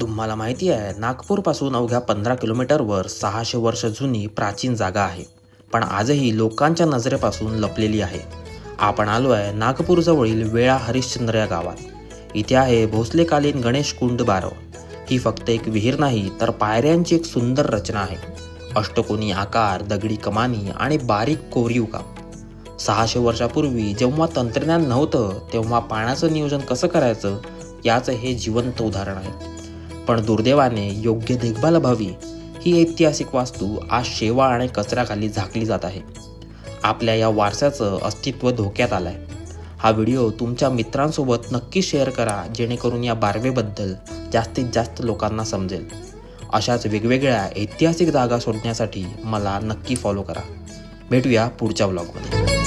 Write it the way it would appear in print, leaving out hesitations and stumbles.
तुम्हाला माहिती आहे, नागपूरपासून अवघ्या 15 किलोमीटरवर 600 वर्ष जुनी प्राचीन जागा आहे, पण आजही लोकांच्या नजरेपासून लपलेली आहे. आपण आलो आहे नागपूरजवळील वेळा हरिश्चंद्र या गावात. इथे आहे भोसलेकालीन गणेश कुंड बारव. ही फक्त एक विहीर नाही, तर पायऱ्यांची एक सुंदर रचना आहे. अष्टकोनी आकार, दगडी कमानी आणि बारीक कोरीव काम. 600 वर्षापूर्वी जेव्हा तंत्रज्ञान नव्हतं, तेव्हा पाण्याचं नियोजन कसं करायचं याचं हे जिवंत उदाहरण आहे. पण दुर्दैवाने योग्य देखभाल अभावी ही ऐतिहासिक वास्तू आज शेवाळ आणि कचऱ्याखाली झाकली जात आहे. आपल्या या वारशाचं अस्तित्व धोक्यात आलंय. हा व्हिडिओ तुमच्या मित्रांसोबत नक्की शेअर करा, जेणेकरून या बारवेबद्दल जास्तीत जास्त लोकांना समजेल. अशाच वेगवेगळ्या ऐतिहासिक जागा शोधण्यासाठी मला नक्की फॉलो करा. भेटूया पुढच्या व्लॉगमध्ये.